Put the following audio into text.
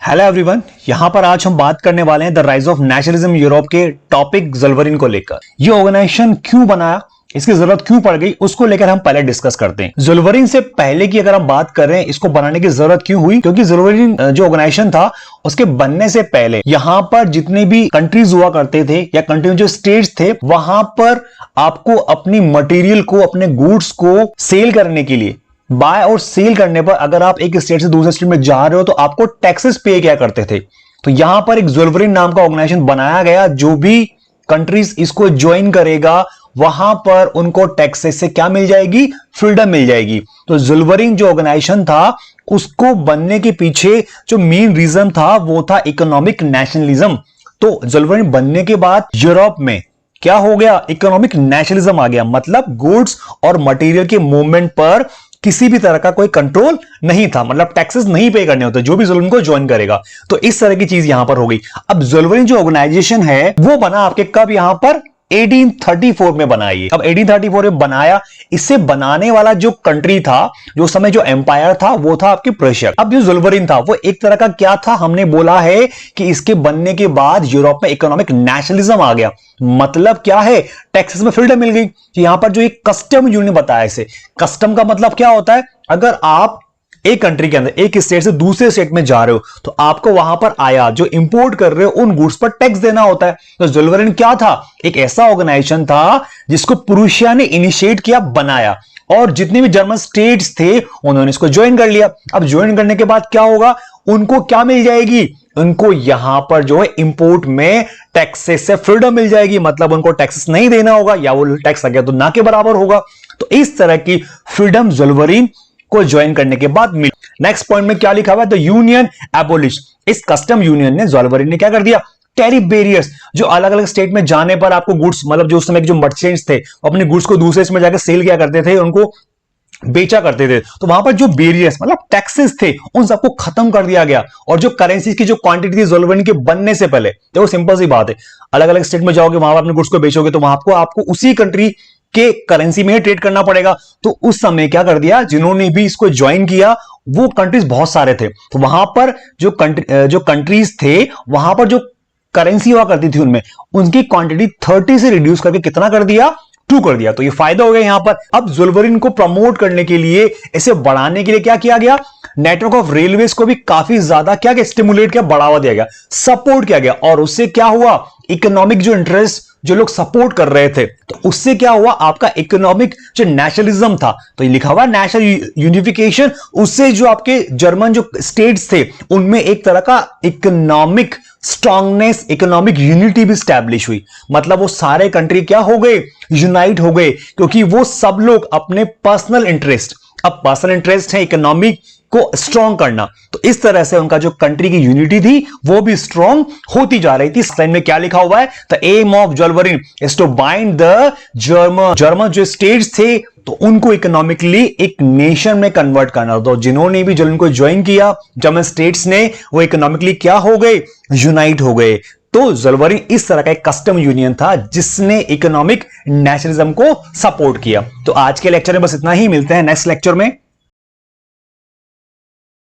Hello everyone, यहां पर आज हम बात करने वाले हैं the rise of nationalism Europe के टॉपिक ज़ोल्वरिन को लेकर। ये ऑर्गेनाइजेशन क्यों बनाया, इसकी जरूरत क्यों पड़ गई, उसको लेकर हम पहले डिस्कस करते हैं। ज़ोल्वरिन से पहले की अगर हम बात करें, इसको बनाने की जरूरत क्यों हुई, क्योंकि ज़ोल्वरिन जो ऑर्गेनाइजेशन था उसके बनने से पहले यहां पर जितने भी कंट्रीज हुआ करते थे या कंट्री जो स्टेट्स थे, वहां पर आपको अपनी मटेरियल को, अपने गुड्स को सेल करने के लिए, बाय और सेल करने पर अगर आप एक स्टेट से दूसरे स्टेट में जा रहे हो तो आपको टैक्सेस पे किया करते थे। तो यहां पर एक ज़ोल्वरिन नाम का ऑर्गेनाइजेशन बनाया गया, जो भी कंट्रीज इसको ज्वाइन करेगा वहां पर उनको टैक्सेस से क्या मिल जाएगी, फ्रीडम मिल जाएगी। तो ज़ोल्वरिन जो ऑर्गेनाइजेशन था उसको बनने के पीछे जो मेन रीजन था वो था इकोनॉमिक नेशनलिज्म। तो ज़ोल्वरिन बनने के बाद यूरोप में क्या हो गया, इकोनॉमिक नेशनलिज्म आ गया। मतलब गुड्स और मटेरियल के मूवमेंट पर किसी भी तरह का कोई कंट्रोल नहीं था, मतलब टैक्सेस नहीं पे करने होते जो भी ज़ोल्वरिन को ज्वाइन करेगा। तो इस तरह की चीज यहां पर हो गई। अब ज़ोल्वरिन जो ऑर्गेनाइजेशन है वो बना आपके कब, यहां पर 1834 में बनाई। अब 1834 में बनाया, इसे बनाने वाला जो कंट्री था, जो समय जो एम्पायर था, वो था आपके प्रेशिया। अब जो ज़ोल्वरिन था वो एक तरह का क्या था, हमने बोला है कि इसके बनने के बाद यूरोप में इकोनॉमिक नेशनलिज्म आ गया। मतलब क्या है, टैक्सेस में फ्रीडम मिल गई। यहां पर जो एक कस्टम यूनियन बताया, इसे कस्टम का मतलब क्या होता है, अगर आप एक कंट्री के अंदर एक स्टेट से दूसरे स्टेट में जा रहे हो तो आपको वहां पर आया जो इंपोर्ट कर रहे हो उन गुड्स पर टैक्स देना होता है। तो ज़ोल्वरिन क्या था, एक ऐसा ऑर्गेनाइजेशन था जिसको प्रूशिया ने इनिशिएट किया, बनाया, और जितने भी जर्मन स्टेट्स थे उन्होंने इसको ज्वाइन कर लिया। अब ज्वाइन करने के बाद क्या होगा, उनको क्या मिल जाएगी, उनको यहां पर जो है इंपोर्ट में टैक्सेस से फ्रीडम मिल जाएगी। मतलब उनको टैक्सेस नहीं देना होगा, या वो टैक्स आ गया तो ना के बराबर होगा। तो इस तरह की फ्रीडम ज़ोल्वरिन को ज्वाइन करने के बाद मिली। नेक्स्ट पॉइंट में क्या लिखा हुआ है, द यूनियन एबोलिश। इस कस्टम यूनियन ने, ज़ोल्वरिन ने क्या कर दिया, टैरिफ बैरियर्स, जो अलग अलग स्टेट में जाने पर आपको गुड्स, मतलब जो उस समय के जो मर्चेंट्स थे अपने गुड्स को दूसरे स्टेट में जाकर सेल किया करते थे, उनको बेचा करते थे, तो वहां पर जो बैरियर्स मतलब टैक्सेस थे उन सबको खत्म कर दिया गया। और जो करेंसी की जो क्वांटिटी थी ज़ोल्वरिन के बनने से पहले, देखो सिंपल सी बात है, अलग अलग स्टेट में जाओगे, वहां पर अपने गुड्स को बेचोगे तो वहां आपको उसी कंट्री के करेंसी में ट्रेड करना पड़ेगा। तो उस समय क्या कर दिया, जिन्होंने भी इसको ज्वाइन किया वो कंट्रीज बहुत सारे थे, तो वहां पर जो कंट्रीज थे वहां पर जो करेंसी हुआ करती थी उनमें उनकी क्वांटिटी 30 से रिड्यूस करके कितना कर दिया, 2 कर दिया। तो ये फायदा हो गया यहां पर। अब ज़ोल्वरिन को प्रमोट करने के लिए, इसे बढ़ाने के लिए क्या किया गया, नेटवर्क ऑफ रेलवेज को भी काफी ज्यादा क्या किया, स्टिमुलेट किया, बढ़ावा दिया गया, सपोर्ट किया गया। और उससे क्या हुआ, इकोनॉमिक जो इंटरेस्ट जो लोग सपोर्ट कर रहे थे, तो उससे क्या हुआ, आपका इकोनॉमिक जो नेशनलिज्म था, तो ये लिखा हुआ नेशनल यूनिफिकेशन, उससे जो आपके जर्मन जो स्टेट्स थे उनमें एक तरह का इकोनॉमिक स्ट्रांगनेस, इकोनॉमिक यूनिटी भी स्टैब्लिश हुई। मतलब वो सारे कंट्री क्या हो गए, यूनाइट हो गए, क्योंकि वो सब लोग अपने पर्सनल इंटरेस्ट, अब पर्सनल इंटरेस्ट है इकोनॉमिक को स्ट्रॉन्ग करना, तो इस तरह से उनका जो कंट्री की यूनिटी थी वो भी स्ट्रॉन्ग होती जा रही थी। स्लाइड में क्या लिखा हुआ है, the aim of Zollverein is to bind the German जो स्टेट्स थे तो उनको इकोनॉमिकली एक नेशन में कन्वर्ट करना। तो जिन्होंने भी ज़ोल्वरिन को ज्वाइन किया जर्मन स्टेट्स ने, वो इकोनॉमिकली क्या हो गए, यूनाइट हो गए। तो ज़ोल्वरिन इस तरह का एक कस्टम यूनियन था जिसने इकोनॉमिक नेशनलिज्म को सपोर्ट किया। तो आज के लेक्चर में बस इतना ही, मिलते हैं नेक्स्ट लेक्चर में।